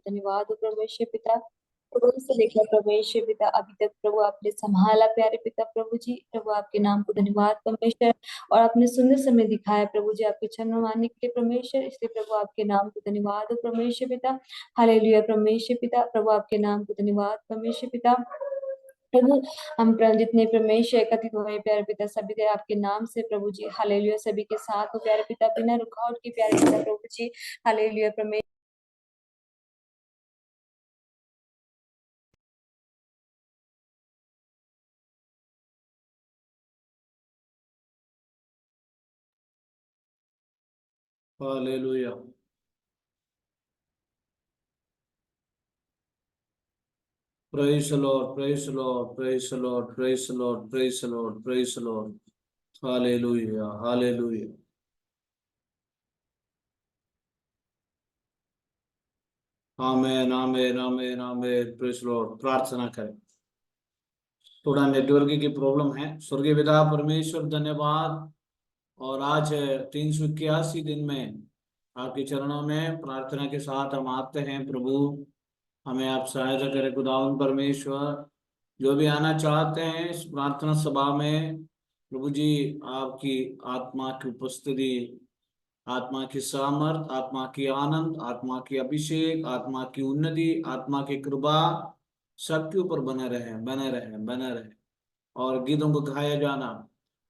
को धन्यवाद हो परमेश्वर पिता। शुरू से लेकर परमेश्वर पिता अभी तक प्रभु आपने संभाला प्यारे पिता प्रभु जी। प्रभु आपके नाम को धन्यवाद परमेश्वर। और आपने सुंदर समय दिखाया प्रभु जी आपके चरणों में आने के लिए परमेश्वर, इसलिए प्रभु आपके नाम को धन्यवाद हो परमेश्वर पिता। हालेलुया परमेश्वर पिता। प्रभु आपके नाम को धन्यवाद परमेश्वर पिता। प्रभु हम जितने परमेश्वर एकत्रित हुए प्यारे पिता सभी के आपके नाम से प्रभु जी। हालेलुया सभी के साथ हो प्यारे पिता बिना रुकावट के प्यारे पिता प्रभु जी। हालेलुया परमेश्वर। Hallelujah. Praise the Lord, praise the Lord, praise the Lord, praise the Lord, praise the Lord, praise the Lord. Hallelujah, hallelujah. Amen, amen, amen, amen, praise Lord. प्रार्थना करें। थोड़ा नेटवर्क की प्रॉब्लम है। स्वर्गीय पिता परमेश्वर धन्यवाद। और आज 381 दिन में आपके चरणों में प्रार्थना के साथ हम आते हैं। प्रभु हमें आप सहायता करें खुदावंद परमेश्वर। जो भी आना चाहते हैं इस प्रार्थना सभा में प्रभु जी आपकी आत्मा की उपस्थिति, आत्मा की सामर्थ, आत्मा की आनंद, आत्मा की अभिषेक, आत्मा की उन्नति, आत्मा की कृपा सबके ऊपर बने रहे, बने रहे, बने रहे। और गीतों को गाया जाना।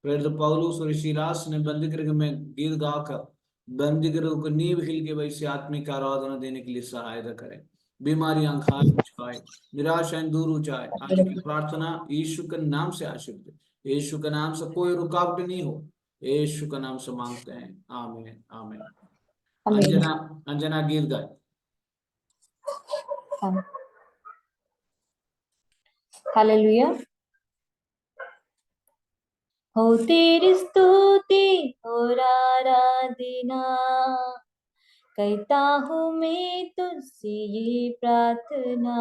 प्रेरित पौलुस और सीलास ने बंदीगृह में गीत गाकर बंदीगृह को नींव हिल के वैसे आत्मिक आराधना देने के लिए सहायता करें। बीमारियां खाली जाए, निराशाएं दूर हो जाए। आज की प्रार्थना यीशु के नाम से आशीर्वाद, यीशु के नाम से कोई रुकावट नहीं हो, यीशु का नाम से मांगते हैं। आमीन, आमीन। अंजना, अंजना गीत गाए। हालेलुया। हो तेरी स्तुति और आराधना कहता हूँ मैं तुझसे ये प्रार्थना।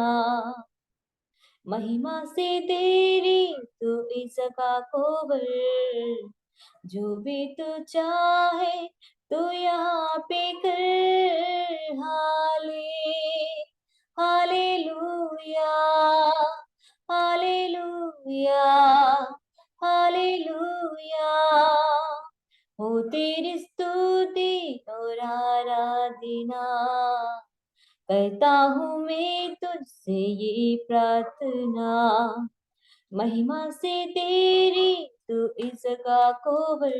महिमा से तेरी तू इसका कोबर, जो भी तू चाहे तो यहाँ पे कर। Hallelujah, hallelujah, hallelujah. हो तेरी स्तुति और आराधना कहता हूँ मैं तुझसे ये प्रार्थना। महिमा से तेरी तू इसका कोबर,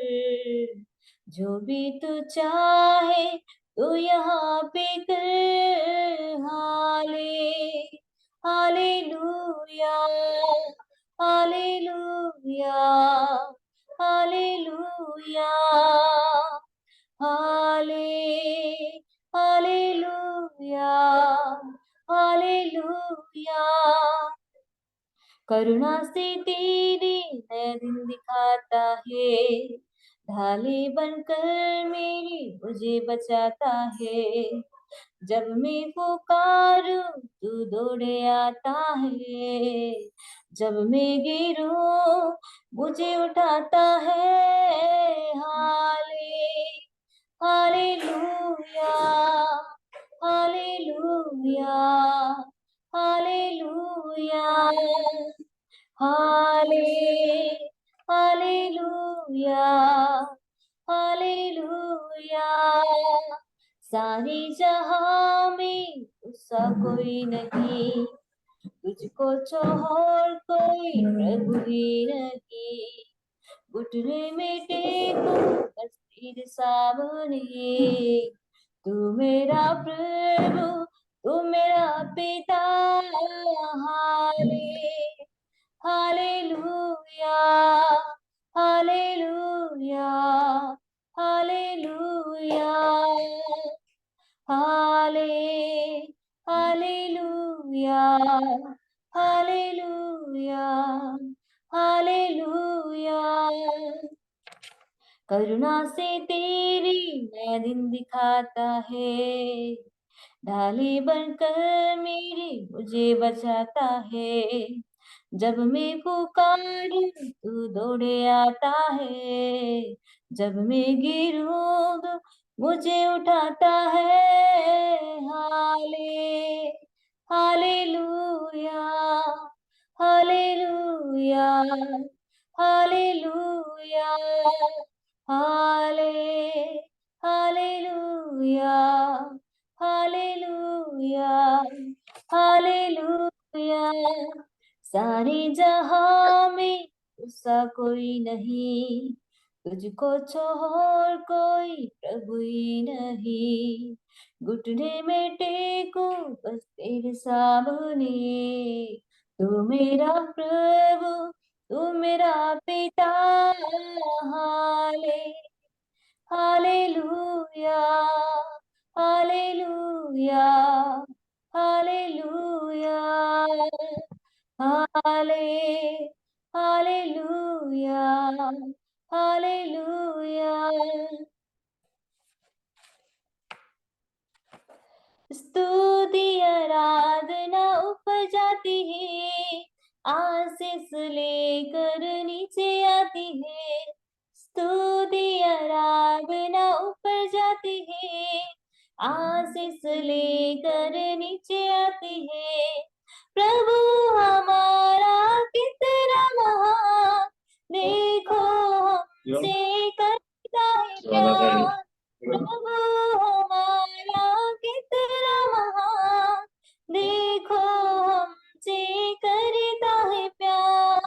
जो भी तू चाहे तो यहाँ पे कर। Hallelujah, hallelujah, hallelujah, hallelujah, hallelujah. करुणा से तेरी नया दिन दिखाता है, ढाले बनकर मेरी मुझे बचाता है। जब मैं पुकारूं तू दौड़े आता है, जब मैं गिरूं मुझे उठाता है। Hallelujah, hallelujah, hallelujah, hallelujah, hallelujah. सारी जहां में उसका कोई नहीं, तुझको छोड़ कोई प्रभु ही नहीं। घुटने में टेको बस तेरे सामने, तू मेरा प्रभु, तू मेरा पिता। Hallelujah, hallelujah, hallelujah, hallelujah, hallelujah, hallelujah. करुणा से तेरी नया दिन दिखाता है, ढाले बनकर मेरी मुझे बचाता है। जब मैं पुकारूं तू दौड़े आता है, जब मैं गिरूं तो मुझे उठाता है। Hallelujah, hallelujah, hallelujah, hallelujah, hallelujah, hallelujah. सारे जहां में उसका कोई नहीं, तुझको छोड़ कोई प्रभु ही नहीं। घुटने में टेको बस तेरे सामने, तू मेरा प्रभु, तू मेरा पिता। हाले हालेलुया, हालेलुया, हालेलुया, हाले हालेलुया, हालेलुया। स्तुति आराधना ऊपर जाती है, आशीष लेकर नीचे आती है। स्तुति आराधना ऊपर जाती है, आशीष लेकर नीचे आती है। प्रभु हमारा कितना महान, देखो हमसे करता है प्यार। प्रभु हमारा कितना महान, देखो हमसे करता है प्यार।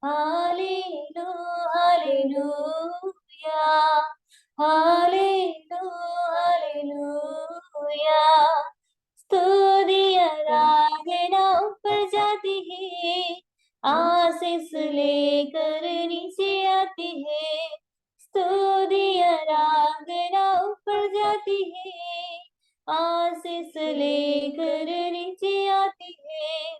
Hallelu hallelujah, hallelu hallelujah. स्तुति आराधना ऊपर जाती है, आशीष लेकर नीचे आती है। स्तुति आराधना ऊपर जाती है, आशीष लेकर नीचे आती है।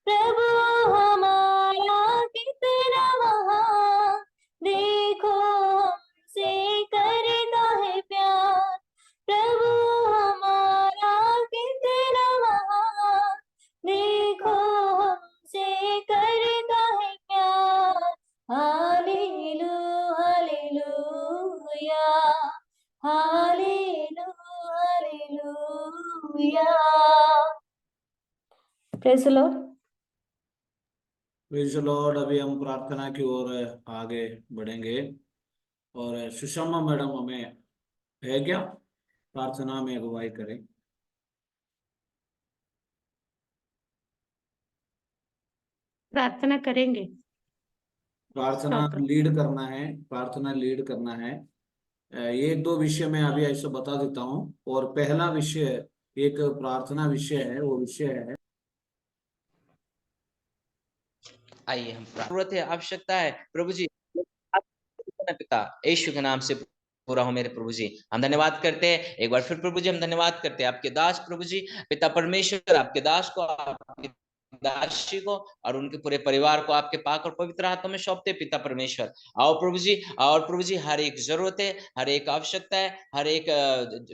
प्रभु हमारा कितना महान, देखो हमसे करता है प्यार। प्रभु हमारा कितना महान, देखो हमसे करता है प्यार। Hallelu hallelujah, hallelu hallelujah. Praise the Lord. Praise the Lord. अभी हम प्रार्थना की ओर आगे बढ़ेंगे और सुषमा मैडम हमें है क्या प्रार्थना में अगुवाई करें। प्रार्थना करेंगे। प्रार्थना स्तोत्र। लीड करना है, प्रार्थना लीड करना है। एक दो विषय मैं अभी ऐसे बता देता हूँ। और पहला विषय एक प्रार्थना विषय है, वो विषय है आइए हम जरूरत है, आवश्यकता है प्रभु जी, आप पिता यीशु के नाम से पूरा हो मेरे प्रभु जी। हम धन्यवाद करते हैं एक बार फिर प्रभु जी, हम धन्यवाद करते हैं आपके दास प्रभु जी, पिता परमेश्वर आपके दास को, आपकी दासी को और उनके पूरे परिवार को आपके पाक और पवित्र हाथों में सौंपते पिता परमेश्वर। आओ प्रभु जी, और प्रभु जी हर एक जरूरत है, हर एक आवश्यकता है, हर एक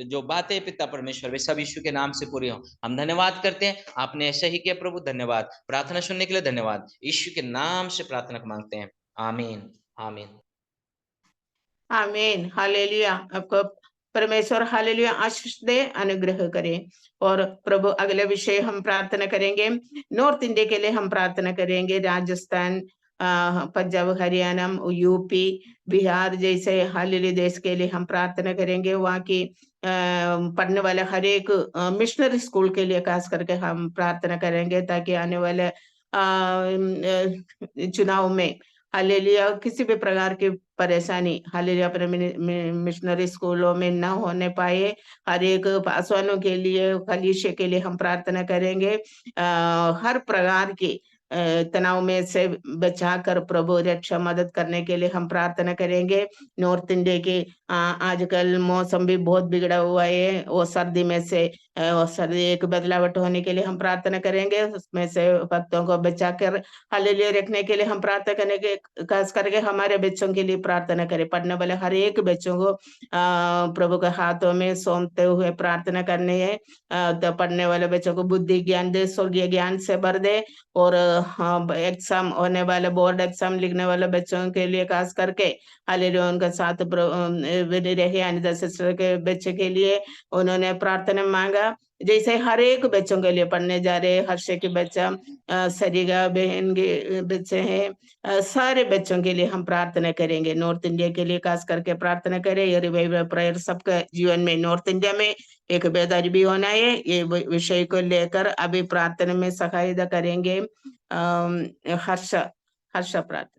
जो बातें पिता परमेश्वर वे सब यीशु के नाम से पूरी हो। हम धन्यवाद करते हैं, आपने ऐसे ही किया प्रभु, धन्यवाद। प्रार्थना सुनने के लिए धन्यवाद, यीशु के नाम से प्रार्थना मांगते हैं, आमीन आमीन आमीन हालेलुया। आपको परमेश्वर हालेलुया आशीष दे, अनुग्रह करे। और प्रभु अगले विषय हम प्रार्थना करेंगे, नॉर्थ इंडिया के लिए हम प्रार्थना करेंगे। राजस्थान, पंजाब, हरियाणा, यूपी, बिहार जैसे हालेलुया देश के लिए हम प्रार्थना करेंगे। वहाँ की पढ़ने वाले हर एक मिशनरी स्कूल के लिए खास करके हम प्रार्थना करेंगे, ताकि आने वाले चुनाव में हालेलुया किसी भी प्रकार की परेशानी हालेलुया अपने मिशनरी स्कूलों में न होने पाए। हर एक पासवानों के लिए, कलीसिया के लिए हम प्रार्थना करेंगे। हर प्रकार की तनाव में से बचाकर प्रभु रक्षा मदद करने के लिए हम प्रार्थना करेंगे। नॉर्थ इंडिया के आजकल मौसम भी बहुत बिगड़ा हुआ है, वो सर्दी में से सर्दी एक बदलावट होने के लिए हम प्रार्थना करेंगे। उसमें से भक्तों को बचाकर हालेलुया रखने के लिए हम प्रार्थना करने के, खास करके हमारे बच्चों के लिए प्रार्थना करें। पढ़ने वाले हर एक बच्चों को प्रभु के हाथों में सौंपते हुए प्रार्थना करनी है। तो पढ़ने वाले बच्चों को बुद्धि ज्ञान दे, स्वर्गीय ज्ञान से भर दे। और एग्जाम होने वाले, बोर्ड एग्जाम लिखने वाले बच्चों के लिए खास करके हालेलुया उनका साथ रहे। अनिता सिस्टर के बच्चे के लिए उन्होंने प्रार्थना मांगा, जैसे हर एक बच्चों के लिए पढ़ने जा रहे, हर्ष के बच्चा, सरिगा बहन के बच्चे हैं, सारे बच्चों के लिए हम प्रार्थना करेंगे। नॉर्थ इंडिया के लिए खास करके प्रार्थना करें। ये रिवाइवल प्रेयर सबके जीवन में, नॉर्थ इंडिया में एक बेदारी भी होना है, ये विषय को लेकर अभी प्रार्थना में सहायता करेंगे। हर्ष प्रार्थना।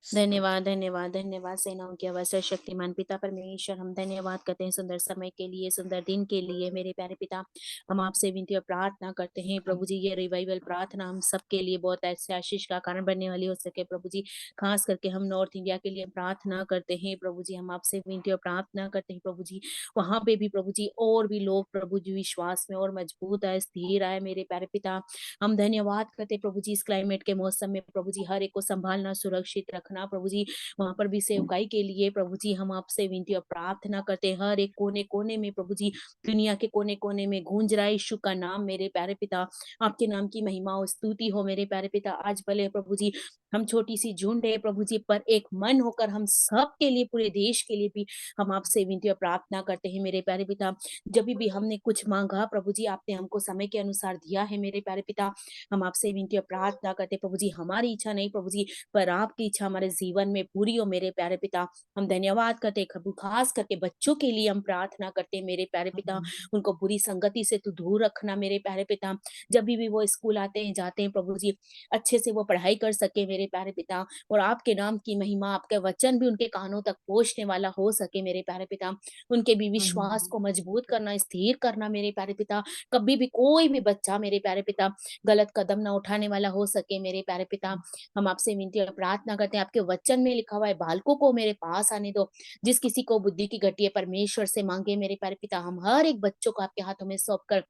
धन्यवाद धन्यवाद धन्यवाद सेनाओं के अवसर शक्तिमान पिता परमेश्वर, हम धन्यवाद करते हैं सुंदर समय के लिए, सुंदर दिन के लिए। मेरे प्यारे पिता, हम आपसे विनती और प्रार्थना करते हैं प्रभु जी, ये रिवाइवल प्रार्थना हम सबके लिए बहुत ऐसे आशीष का कारण बनने वाली हो सके प्रभु जी। खास करके हम नॉर्थ इंडिया के लिए प्रार्थना करते हैं प्रभु जी, हम आपसे विनती और प्रार्थना करते हैं प्रभु जी, वहां पे भी प्रभु जी और भी लोग प्रभु जी विश्वास में और मजबूत आए, स्थिर आए। मेरे प्यारे पिता, हम धन्यवाद करते प्रभु जी, इस क्लाइमेट के मौसम में प्रभु जी हर एक को संभालना, सुरक्षित रखना प्रभु जी। वहां पर भी सेवकाई के लिए प्रभु जी हम आपसे विनती और प्रार्थना करते हैं, हर एक कोने कोने में प्रभु जी, दुनिया के कोने कोने में गूंज रहा है यीशु का नाम। मेरे प्यारे पिता, आपके नाम की महिमा और स्तुति हो मेरे प्यारे पिता। आज भले प्रभु जी हम छोटी सी झुंड है प्रभु जी, पर एक मन होकर हम सब के लिए, पूरे देश के लिए भी हम आपसे विनती और प्रार्थना करते हैं मेरे प्यारे पिता। जब भी हमने कुछ मांगा प्रभु जी, आपने हमको समय के अनुसार दिया है मेरे प्यारे पिता। हम आपसे विनती और प्रार्थना करते प्रभु जी, हमारी इच्छा नहीं प्रभु जी, पर आपकी इच्छा हमारे जीवन में पूरी हो मेरे प्यारे पिता। हम धन्यवाद करते खास करके बच्चों के लिए हम प्रार्थना करते मेरे प्यारे पिता, उनको बुरी संगति से तू दूर रखना मेरे प्यारे पिता। जब भी वो स्कूल आते हैं जाते हैं प्रभु जी, अच्छे से वो पढ़ाई कर सके मेरे प्यारे पिता, और आपके नाम की महिमा, आपके वचन भी उनके कानों तक पहुंचने वाला हो सके मेरे प्यारे पिता। उनके भी विश्वास को मजबूत करना, स्थिर करना मेरे प्यारे पिता। कभी भी कोई भी बच्चा मेरे प्यारे पिता गलत कदम ना उठाने वाला हो सके मेरे प्यारे पिता। हम आपसे विनती और प्रार्थना करते हैं, आपके वचन में लिखा हुआ है, बालकों को मेरे पास आने दो, जिस किसी को बुद्धि की घटी है परमेश्वर से मांगे मेरे प्यारे पिता। हम हर एक बच्चों को आपके हाथों में सौंप कर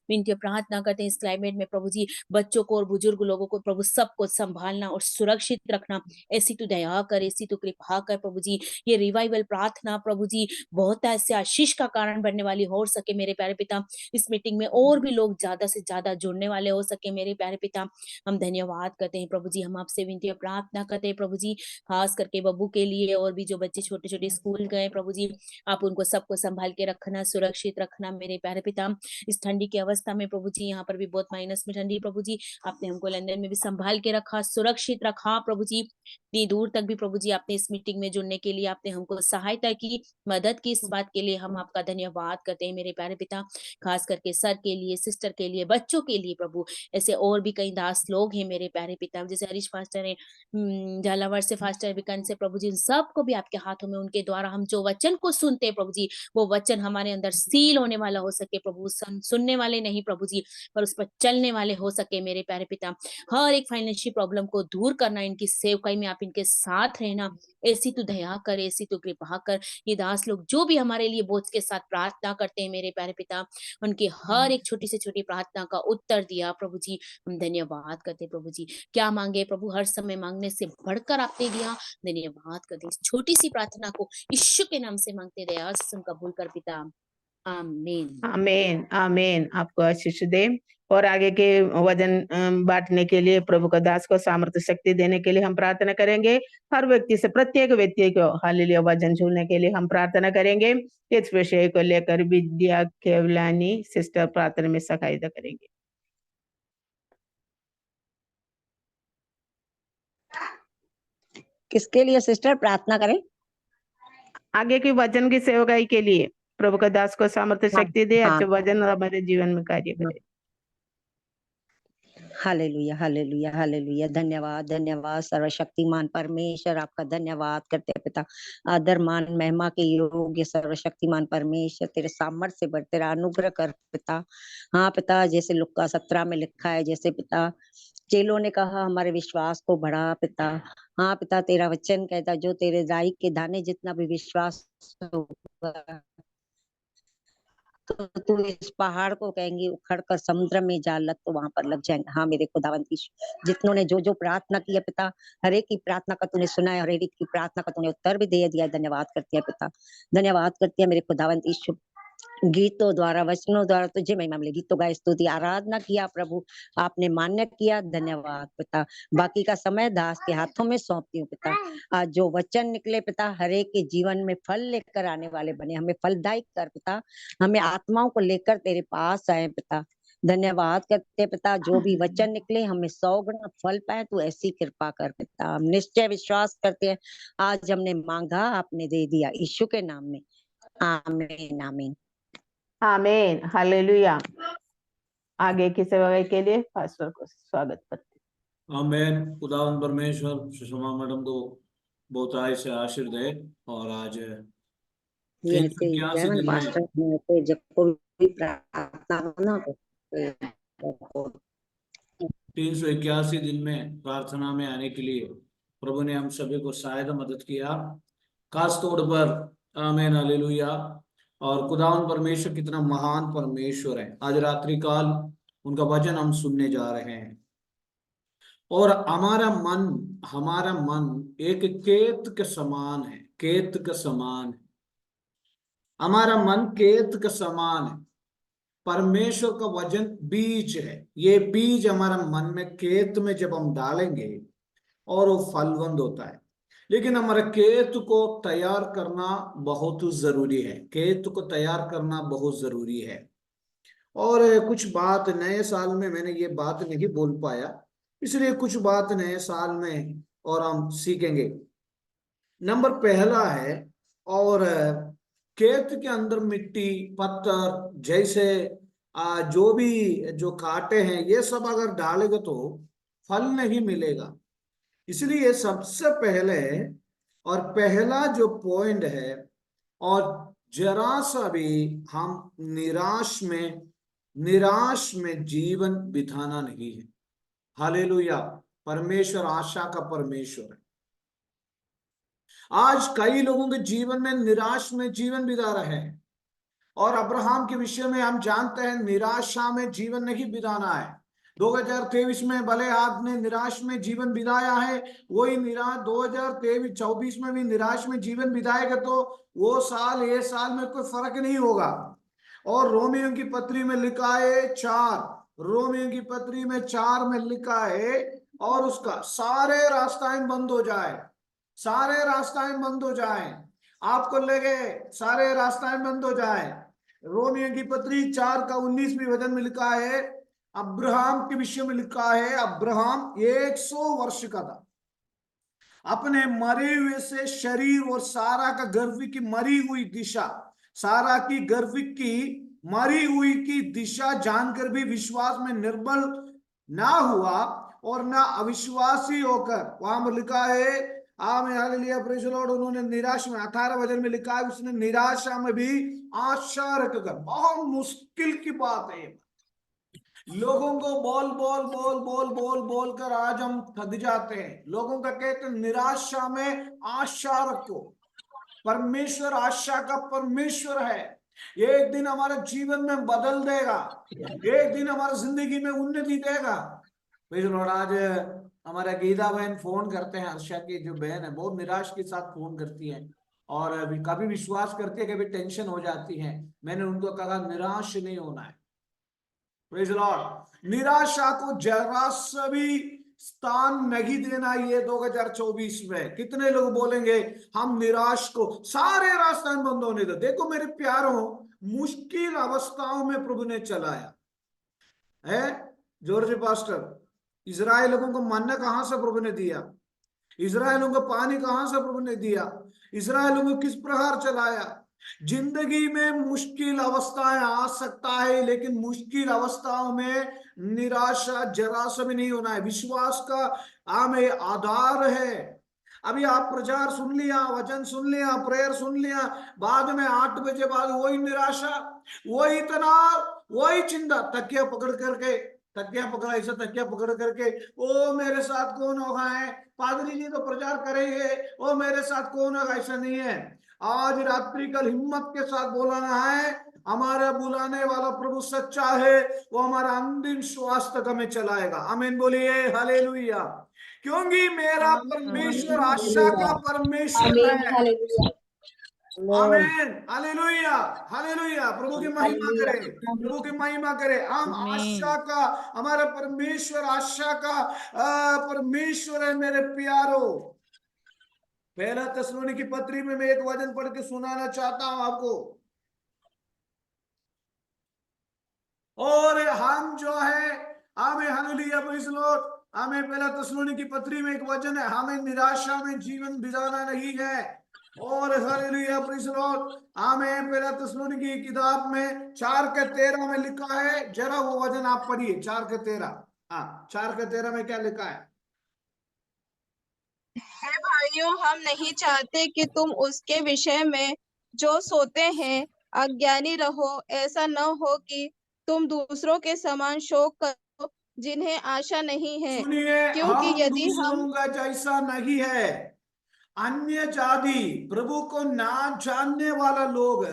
विनती और प्रार्थना करते हैं, इस क्लाइमेट में प्रभु जी बच्चों को और बुजुर्ग लोगों को प्रभु सबको संभालना और सुरक्षित रखना। ऐसी तू दया कर, ऐसी तू कृपा कर प्रभु जी। ये रिवाइवल प्रार्थना प्रभु जी बहुत ऐसे आशीष का कारण बनने वाली हो सके मेरे प्यारे पिता। इस मीटिंग में और भी लोग ज्यादा से ज्यादा जुड़ने वाले हो सके मेरे प्यारे पिता। हम धन्यवाद करते हैं प्रभु जी, हम आपसे विनती और प्रार्थना करते हैं प्रभु जी, खास करके बब्बू के लिए और भी जो बच्चे छोटे छोटे स्कूल गए प्रभु जी, आप उनको सबको संभाल के रखना, सुरक्षित रखना मेरे प्यारे पिता। इस ठंडी की अवस्था में प्रभु जी, यहाँ पर भी बहुत माइनस में ठंडी प्रभु जी, आपने हमको लंदन में भी संभाल के रखा, सुरक्षित रखा प्रभु जी। इतनी दूर तक भी प्रभु जी आपने इस मीटिंग में जुड़ने के लिए आपने हमको सहायता की, मदद की, इस बात के लिए हम आपका धन्यवाद करते हैं मेरे प्यारे पिता। खास करके सर के लिए, सिस्टर के लिए, बच्चों के लिए प्रभु, ऐसे और भी कई दास लोग हैं मेरे प्यारे पिता, जैसे हरीश फास्टर है, झालावाड़ से फास्टर विकन से प्रभु जी, इन सबको भी आपके हाथों में, उनके द्वारा हम जो वचन को सुनते हैं प्रभु जी, वो वचन हमारे अंदर सील होने वाला हो सके प्रभु, सुनने वाले नहीं प्रभु जी, पर उस पर चलने वाले हो सके मेरे प्यारे पिता। हर एक फाइनेंशियल प्रॉब्लम को दूर करना, इनकी सेवकाई में आप इनके साथ रहना, ऐसी तू दया कर, ऐसी तू कृपा कर। ये दास लोग जो भी हमारे लिए बोझ के साथ प्रार्थना करते हैं मेरे प्यारे पिता, उनकी हर एक छोटी से छोटी प्रार्थना का उत्तर दिया प्रभु जी, हम धन्यवाद करते प्रभु जी। क्या मांगे प्रभु, हर समय मांगने से बढ़कर आपने दिया, धन्यवाद करते। इस छोटी सी प्रार्थना को यीशु के नाम से मांगते, दया से सुन कबूल कर पिता, आमीन आमीन आमीन। आपको आशीष दे। और आगे के वजन बांटने के लिए, प्रभु का दास को सामर्थ्य शक्ति देने के लिए हम प्रार्थना करेंगे। हर व्यक्ति से, प्रत्येक व्यक्ति को हालेलुया वजन झूलने के लिए हम प्रार्थना करेंगे। इस विषय को लेकर विद्या केवलानी सिस्टर प्रार्थना में सहायता करेंगे। किसके लिए सिस्टर प्रार्थना करें? आगे की वचन की सेवकाई के लिए प्रभु का दास को सामर्थ्य शक्ति दे, अच्छे वचन हमारे जीवन में कार्य करे। Hallelujah hallelujah hallelujah. धन्यवाद धन्यवाद सर्वशक्तिमान परमेश्वर, आपका धन्यवाद करते हैं पिता। आदर मान महिमा के योग्य सर्वशक्तिमान परमेश्वर, तेरे सामर्थ्य से बढ़ तेरा अनुग्रह कर पिता। हाँ पिता, जैसे लुक्का 17 में लिखा है, जैसे पिता चेलों ने कहा हमारे विश्वास को बढ़ा पिता। हाँ पिता, तेरा वचन कहता जो तेरे राई के दाने जितना भी विश्वास होगा, तो तू इस पहाड़ को कहेंगी उखड़ कर समुद्र में जा लग, तो वहां पर लग जाएंगे। हाँ मेरे खुदावंत यीशु, जितनों ने जो जो प्रार्थना की है पिता, हर एक की प्रार्थना का तूने सुना है और हर एक की प्रार्थना का तूने उत्तर भी दे दिया है। धन्यवाद करती है पिता, धन्यवाद करती है मेरे खुदावंत यीशु। गीतों द्वारा, वचनों द्वारा तुझे महिमा मिले। गीतों गाए, स्तुति आराधना किया प्रभु, आपने मान्य किया, धन्यवाद पिता। बाकी का समय दास के हाथों में सौंपती हूँ पिता। आज जो वचन निकले पिता, हर एक के जीवन में फल लेकर आने वाले बने, हमें फलदायक कर पिता, हमें आत्माओं को लेकर तेरे पास आए पिता। धन्यवाद करते पिता, जो भी वचन निकले हमें 100 गुना फल पाए, तू ऐसी कृपा कर पिता। हम निश्चय विश्वास करते हैं, आज हमने मांगा आपने दे दिया, यीशु के नाम में, आमीन आमीन। आमीन, हालेलुया। आगे की सेवा के लिए पास्टर को स्वागत करते। आमीन। खुदावन परमेश्वर सुषमा मैडम को बहुत आय से आशीर्वाद दे। और आज ये ऐसे 381 जर्मन दिन में पास्टर में तो जब कोई प्रार्थना हो ना तो 381 दिन में प्रार्थना में आने के लिए प्रभु ने हम सभी को सहायता मदद किया, खास तौर पर। आमीन, हालेलुया। और खुदावन परमेश्वर कितना महान परमेश्वर है। आज रात्रि काल उनका वचन हम सुनने जा रहे हैं। और हमारा मन एक केत के समान है, केत के समान है। हमारा मन केत के समान है। परमेश्वर का वचन बीज है। ये बीज हमारा मन में, केत में जब हम डालेंगे और वो फलवंत होता है। लेकिन हमारे खेत को तैयार करना बहुत जरूरी है। खेत को तैयार करना बहुत जरूरी है। और कुछ बात नए साल में मैंने ये बात नहीं बोल पाया, इसलिए कुछ बात नए साल में और हम सीखेंगे। नंबर पहला है, और खेत के अंदर मिट्टी पत्थर जैसे जो कांटे हैं, ये सब अगर डालेगा तो फल नहीं मिलेगा। इसलिए सबसे पहले और पहला जो पॉइंट है, और जरा सा भी हम निराश में जीवन बिताना नहीं है। हालेलुया। परमेश्वर आशा का परमेश्वर है। आज कई लोगों के जीवन में निराश में जीवन बिता रहे हैं। और अब्राहम के विषय में हम जानते हैं, निराशा में जीवन नहीं बिताना है। 2023 में भले आपने निराश में जीवन बिताया है, वही निराश 2023-24 में भी निराश में जीवन बिताएगा तो वो साल ये साल में कोई फर्क नहीं होगा। और रोमियो की पत्री में लिखा है 4, रोमियो की पत्री में 4 में लिखा है, और उसका सारे रास्ताएं बंद हो जाए, सारे रास्ताएं बंद हो जाए, आपको लगे सारे रास्ताएं बंद हो जाए। रोमियो की पत्री 4 का 19वीं वचन में लिखा है, अब्राहम के विषय में लिखा है, अब्राहम 100 वर्ष का था, अपने मरे हुए से शरीर और सारा का गर्भ की मरी हुई दिशा, सारा की गर्भ की मरी हुई की दिशा जानकर भी विश्वास में निर्बल ना हुआ और ना अविश्वासी होकर, वहां पर लिखा है, आमीन, हालेलुया, प्रेज़ द लॉर्ड, उन्होंने निराश में 18 वचन में लिखा है, उसने निराशा में भी आशा रखकर। बहुत मुश्किल की बात है। लोगों को बोल बोल बोल बोल बोल बोल कर आज हम थक जाते हैं। लोगों का कहते हैं निराशा में आशा रखो। परमेश्वर आशा का परमेश्वर है। एक दिन हमारे जीवन में बदल देगा, एक दिन हमारी जिंदगी में उन्नति देगा। Praise the Lord. आज हमारा गीता बहन फोन करते हैं, हर्षा की जो बहन है बहुत निराश के साथ फोन करती है, और कभी विश्वास करती है, कभी टेंशन हो जाती है। मैंने उनको कहा निराश नहीं होना है। Praise the Lord. निराशा को जरा सा भी स्थान नहीं देना ये 2024 में। कितने लोग बोलेंगे हम निराश को सारे रास्ते बंद होने दो। देखो मेरे प्यारों, मुश्किल अवस्थाओं में प्रभु ने चलाया है। जॉर्ज पास्टर, इजराइलों को मन्ना कहां से प्रभु ने दिया, इजराइलों को पानी कहां से प्रभु ने दिया, इजराइलों को किस प्रकार चलाया। जिंदगी में मुश्किल अवस्थाएं आ सकता है, लेकिन मुश्किल अवस्थाओं में निराशा जरा सा भी नहीं होना है। विश्वास का आमे आधार है। अभी आप प्रचार सुन लिया, वचन सुन लिया, प्रेयर सुन लिया, बाद में 8 बजे बाद वही निराशा, वही तनाव, वही चिंता, तकिया पकड़ करके, तकिया पकड़ा ऐसा तकिया पकड़ करके, ओ मेरे साथ कौन होगा है, पादरी जी तो प्रचार करेंगे, ओ मेरे साथ कौन होगा। ऐसा नहीं है। आज रात्रि कल हिम्मत के साथ बोलाना है, हमारा बुलाने वाला प्रभु सच्चा है, वो हमारा अंतिम श्वास तक हमें चलाएगा। आमीन बोलिए, हालेलुया। क्योंकि मेरा परमेश्वर आशा का परमेश्वर आमीन, है। हालेलुया। आमीन, हालेलुया, हालेलुया। प्रभु की महिमा हालेलुया। करे, प्रभु की महिमा करे। हम आमीन। आशा का, हमारा परमेश्वर आशा का परमेश्वर है मेरे प्यारो। पहला थिस्सलुनीकी की पत्री में मैं एक वचन पढ़ के सुनाना चाहता हूं आपको। और हम जो है, हमें हालेलुया प्रेज़ द लॉर्ड, हमें पहला थिस्सलुनीकी की पत्री में एक वचन है, हमें निराशा में जीवन बिताना नहीं है। और हालेलुया प्रेज़ द लॉर्ड, हमें पहला थिस्सलुनीकी की किताब में 4:13 में लिखा है, जरा वो वचन आप पढ़िए। 4:13, हाँ 4:13 में क्या लिखा है? हे भाइयों, हम नहीं चाहते कि तुम उसके विषय में जो सोते हैं अज्ञानी रहो। ऐसा न हो कि तुम दूसरों के समान शोक करो जिन्हें आशा नहीं है, सुनिए, क्योंकि हम यदि हम दूसरों का जैसा नहीं है। अन्य जाति, प्रभु को ना जानने वाला लोग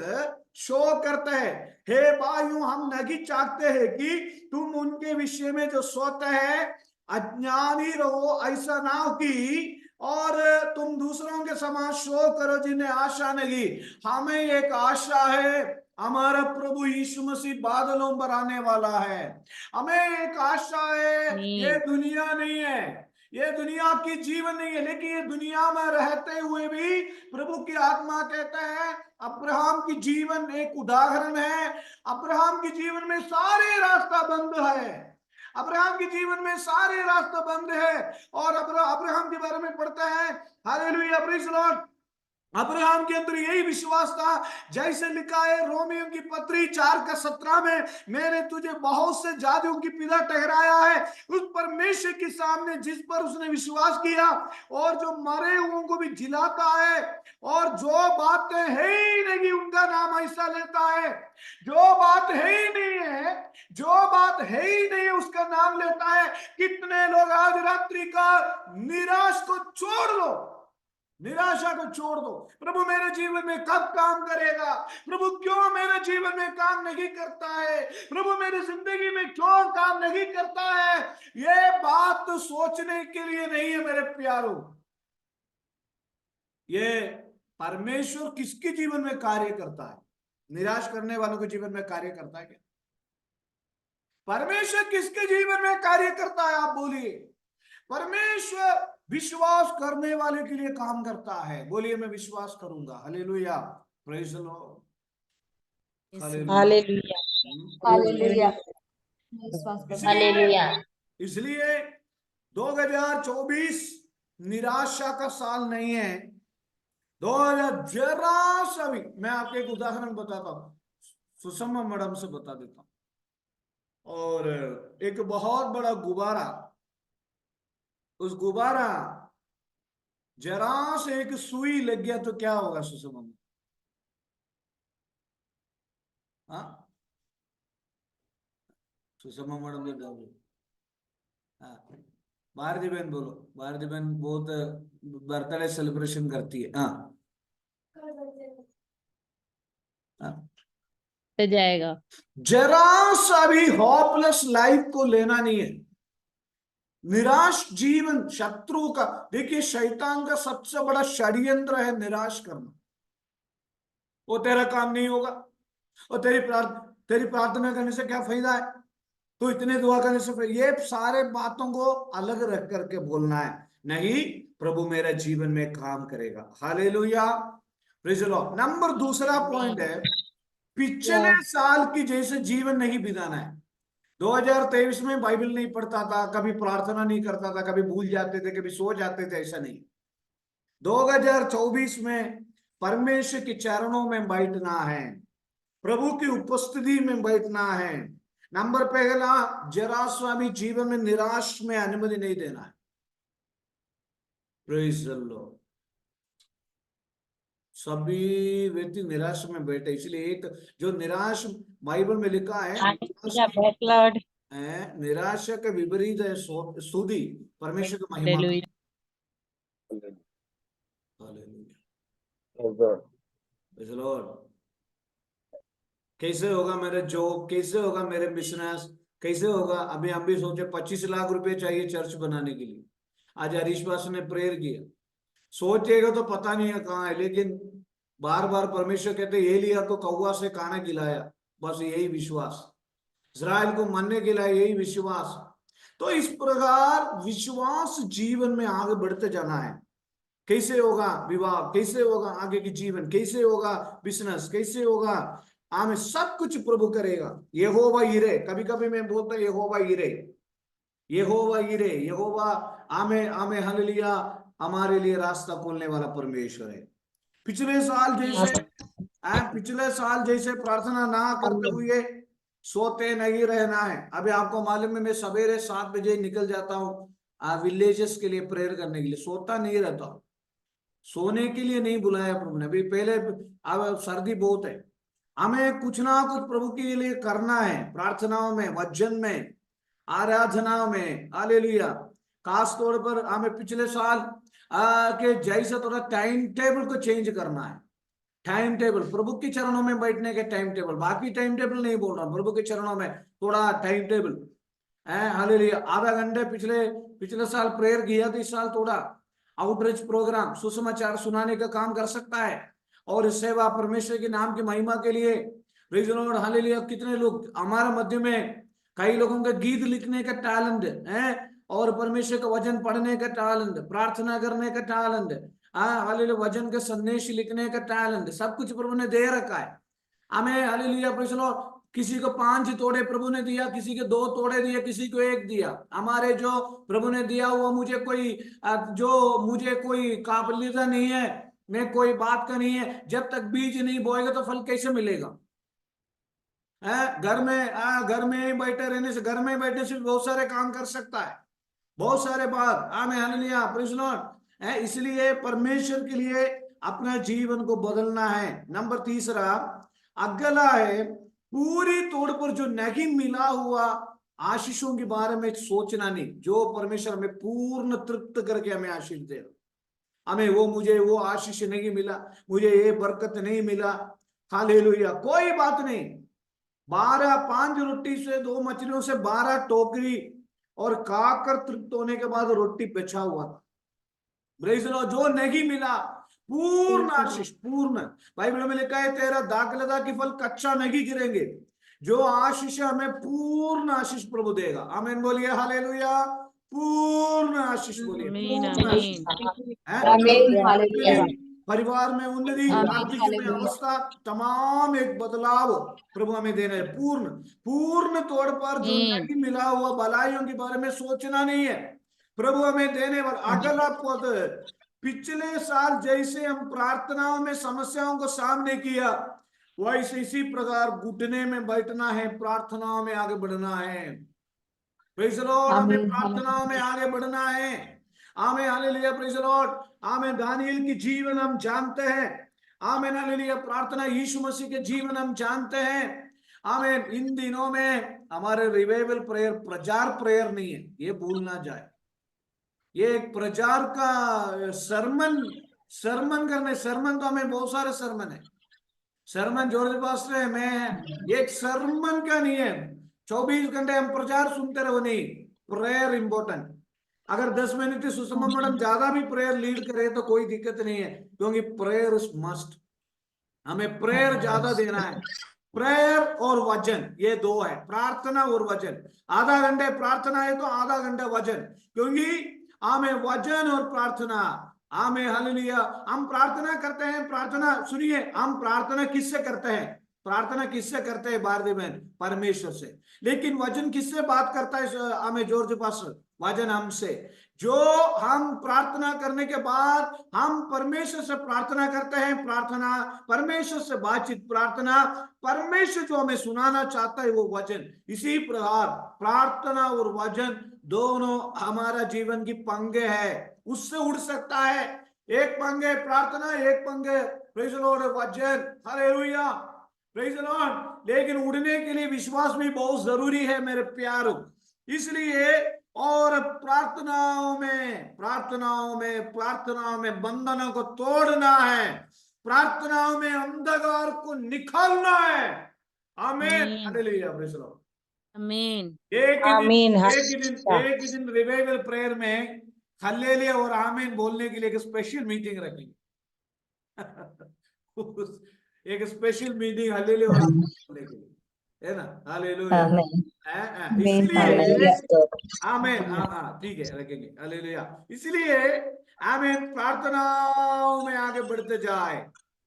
शो करते हैं। हे भाइयों, हम नहीं चाहते हैं कि तुम उनके विषय में जो सोते हैं अज्ञानी रहो, ऐसा ना हो कि और तुम दूसरों के समान शो करो जिन्हें आशा नहीं। हमें एक आशा है, हमारा प्रभु यीशु मसीह बादलों पर आने वाला है। हमें एक आशा है, ये आमीन। दुनिया नहीं है, ये दुनिया की जीवन नहीं है, लेकिन ये दुनिया में रहते हुए भी प्रभु की आत्मा कहता है, अब्राहम की जीवन एक उदाहरण है। अब्राहम की जीवन में सारे रास्ता बंद है, अब्राहम के जीवन में सारे रास्ते बंद है। और अब्राहम के बारे में पढ़ते हैं, hallelujah praise the Lord, Abraham के अंदर यही विश्वास था, जैसे लिखा है रोमियो की पत्री 4:17 में, मैंने तुझे बहुत से जातियों की पिता ठहराया है, उस परमेश्वर के सामने जिस पर उसने विश्वास किया, और जो मरे हुओं को भी जिलाता है, और जो बातें है ही नहीं उनका नाम ऐसा लेता है, जो बात है ही नहीं है, जो बात है ही नहीं है उसका नाम लेता है। कितने लोग आज रात्रि का निराश को छोड़ दो, निराशा को छोड़ दो, प्रभु मेरे जीवन में कब काम करेगा, प्रभु क्यों मेरे जीवन में काम नहीं करता है, प्रभु मेरी जिंदगी में क्यों काम नहीं करता है, ये बात सोचने के लिए नहीं है मेरे प्यारों। ये परमेश्वर किसके जीवन में कार्य करता है? निराश करने वालों के जीवन में कार्य करता है क्या? परमेश्वर किसके जीवन में कार्य करता है? आप बोलिए। परमेश्वर विश्वास करने वाले के लिए काम करता है। बोलिए, मैं विश्वास करूंगा। Hallelujah, praise the Lord, hallelujah. Hallelujah. विश्वास करो। हालेलुया। इसलिए 2024 निराशा का साल नहीं है। 2000 जरा सा भी, मैं आपको एक उदाहरण बताता हूं, सुषमा मैडम से बता देता हूं। और एक बहुत बड़ा गुब्बारा, उस गुब्बारा जरा से एक सुई लग गया तो क्या होगा सुषमा में? हाँ, सुषमा मैडम ने बोलो। हाँ, भारती बहन बोलो। भारती बहन बहुत बर्थडे सेलिब्रेशन करती है। हाँ जाएगा। जरा सा भी होपलेस लाइफ को लेना नहीं है। निराश जीवन शत्रु का, देखिए शैतान का सबसे बड़ा षड्यंत्र है निराश करना। वो तेरा काम नहीं होगा, और तेरी प्रार्थना करने से क्या फायदा है, तो इतने दुआ करने से, ये सारे बातों को अलग रख करके बोलना है। नहीं, प्रभु मेरा जीवन में काम करेगा। Hallelujah, praise the Lord. Number दूसरा पॉइंट है, पिछले साल की जैसे जीवन नहीं बिताना है। 2023 में बाइबल नहीं पढ़ता था, कभी प्रार्थना नहीं करता था, कभी भूल जाते थे, कभी सो जाते थे, ऐसा नहीं। 2024 में परमेश्वर के चरणों में बैठना है, प्रभु की उपस्थिति में बैठना है। नंबर पहला, जरा सा भी जीवन में निराश में अनुमति नहीं देना है। Praise the Lord. सभी व्यक्ति निराश में बैठे, इसलिए एक जो निराश बाइबल में लिखा है, निराशा के विपरीत है स्तुति, परमेश्वर की महिमा। कैसे होगा मेरा जॉब, कैसे होगा मेरे बिजनेस, कैसे होगा? अभी हम भी सोचे 25 लाख रुपए चाहिए चर्च बनाने के लिए। आज हरीश बास ने प्रेयर किया, सोचेगा तो पता नहीं है कहाँ है, लेकिन बार बार परमेश्वर कहते एलिया को कौवा से खाना खिलाया, बस यही विश्वास। इस्राएल को मन्ने खिलाया, यही विश्वास। तो इस प्रकार विश्वास जीवन में आगे बढ़ते जाना है। कैसे होगा विवाह, कैसे होगा आगे की जीवन, कैसे होगा बिजनेस, कैसे होगा आगे, सब कुछ प्रभु करेगा। यहोवा यिरे, कभी कभी मैं बोलता हूं यहोवा यिरे, यहोवा यिरे, यहोवा आमे आमे हालेलुया, हमारे लिए रास्ता खोलने वाला परमेश्वर है। पिछले साल जैसे प्रार्थना ना करते हुए सोते नहीं रहना है। अभी आपको मालूम है मैं सवेरे 7 बजे निकल जाता हूँ विलेजेस के लिए प्रेयर करने के लिए, सोता नहीं रहता हूँ। सोने के लिए नहीं बुलाया प्रभु ने। अभी पहले अब सर्दी बहुत है, हमें कुछ ना कुछ प्रभु के लिए करना है, प्रार्थनाओं में, वचन में, आराधना में, हालेलुया। खास तौर पर हमें पिछले साल के जैसे थोड़ा टाइम टेबल को चेंज करना है। टाइम टेबल, प्रभु के चरणों में बैठने के टाइम टेबल, बाकी टाइम टेबल नहीं बोल रहा हूं, प्रभु के चरणों में थोड़ा टाइम टेबल है। हालेलुया। आधा घंटे पिछले साल प्रेयर किया था, इस साल थोड़ा आउटरीच प्रोग्राम, सुसमाचार सुनाने का काम कर सकता है। और इस सेवा परमेश्वर के नाम की महिमा के लिए, प्रेज़ द लॉर्ड, हालेलुया। कितने लोग हमारे मध्य में, कई लोगों का गीत लिखने का टैलेंट है, और परमेश्वर का वचन पढ़ने का टैलेंट, प्रार्थना करने का टैलेंट, हालेलुया, वचन का संदेश लिखने का टैलेंट, सब कुछ प्रभु ने दे रखा है हमें। Hallelujah, praise the Lord. किसी को 5 तोड़े प्रभु ने दिया, किसी के 2 तोड़े दिए, किसी को 1 दिया। हमारे जो प्रभु ने दिया हुआ मुझे कोई काबिलियत नहीं है, मैं कोई बात का नहीं है। जब तक बीज नहीं बोएगा तो फल कैसे मिलेगा? घर में बैठे रहने से, घर में बैठने से बहुत सारे काम कर सकता है, बहुत सारे बात। आमीन, हालेलुया, प्रेज़ द लॉर्ड। इसलिए परमेश्वर के लिए अपना जीवन को बदलना है। नंबर 3 अगला है, पूरी तौर पर जो नहीं मिला हुआ आशीषों के बारे में सोचना नहीं। जो परमेश्वर हमें पूर्ण तृप्त करके हमें आशीष दे, हमें मुझे वो आशीष नहीं मिला, मुझे ये बरकत नहीं मिला, हालेलुया, कोई बात नहीं। 5 रोटी से 2 मछलियों से 12 टोकरी और खाकर तृप्त होने के बाद रोटी बचा हुआ था। Praise the Lord. जो नहीं मिला पूर्ण आशीष, पूर्ण, बाइबल में लिखा है तेरा दाखलता की फल कच्चा नहीं गिरेंगे। जो आशीष हमें पूर्ण आशीष प्रभु देगा। आमीन बोलिए, हालेलुया, पूर्ण आशीष बोलिए, पूर्ण आशीष। परिवार में उन्नति, आर्थिक में अवस्था, तमाम एक बदलाव प्रभु हमें देना है। पूर्ण तौर पर जो नहीं मिला हुआ भलाइयों के बारे में सोचना नहीं है, प्रभु हमें देने वाला। अगला पद, पिछले साल जैसे हम प्रार्थनाओं में समस्याओं को सामने किया, वैसे इसी प्रकार घुटने में बैठना है, प्रार्थनाओं में आगे बढ़ना है। Praise the Lord. हमें प्रार्थनाओं में आगे बढ़ना है। आमीन, हालेलुया, प्रेज़ द लॉर्ड। आमीन। दानियेल की जीवन हम जानते हैं। आमीन, हालेलुया। प्रार्थना यीशु मसीह के जीवन हम जानते हैं। आमीन। इन दिनों में हमारे रिवाइवल प्रेयर प्रचार प्रेयर नहीं है, ये भूलना जाए। ये एक प्रचार का सरमन करने, सरमन तो हमें बहुत सारे सरमन है। सरमन जॉर्ज पास्टर में एक सरमन का नहीं है। 24 घंटे हम प्रचार सुनते रहो, नहीं, प्रेयर इंपॉर्टेंट। अगर 10 मिनट सुषमा मैडम ज्यादा भी प्रेयर लीड करे तो कोई दिक्कत नहीं है, क्योंकि प्रेयर इज मस्ट। हमें प्रेयर ज्यादा देना है। प्रेयर और वचन, ये 2 है, प्रार्थना और वचन। आधा घंटे प्रार्थना है तो आधा घंटा वचन, क्योंकि हमें वचन और प्रार्थना, आमीन, हालेलुया। हम प्रार्थना करते हैं, प्रार्थना सुनिए, हम प्रार्थना किससे करते हैं? प्रार्थना किससे करते हैं भारती बहन? परमेश्वर से। लेकिन वचन किससे बात करता है? हमें जॉर्ज पास्टर, वचन हमसे। जो हम प्रार्थना करने के बाद हम परमेश्वर से प्रार्थना करते हैं, प्रार्थना परमेश्वर से बातचीत, प्रार्थना परमेश्वर जो हमें सुनाना चाहता है वो वचन। इसी प्रकार प्रार्थना और वचन दोनों हमारा जीवन की पंगे है, उससे उड़ सकता है। एक पंगे प्रार्थना, एक पंगे प्रेज़ द लॉर्ड वचन, हालेलुया, प्रेज़ द लॉर्ड। लेकिन उड़ने के लिए विश्वास भी बहुत जरूरी है मेरे प्यारों। इसलिए और प्रार्थनाओं में बंधनों को तोड़ना है, प्रार्थनाओं में अंधकार को निकालना है। आमीन, हालेलुया, प्रेज़ द लॉर्ड, आमीन। एक दिन रिवाइवल प्रेयर में हालेलुया और आमीन बोलने के लिए एक स्पेशल मीटिंग रखेंगे। एक स्पेशल मीटिंग हालेलुया करने के लिए, है ना? हालेलुया। इसलिए आमेन। हाँ ठीक है, रखेंगे। हालेलुया। इसलिए आमेन, प्रार्थनाओं में आगे बढ़ते जाए।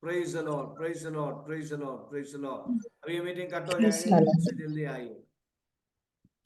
Praise the Lord, praise the Lord, praise the Lord, praise the Lord. अब ये मीटिंग कट हो जाएगी, जल्दी से जल्दी आइए।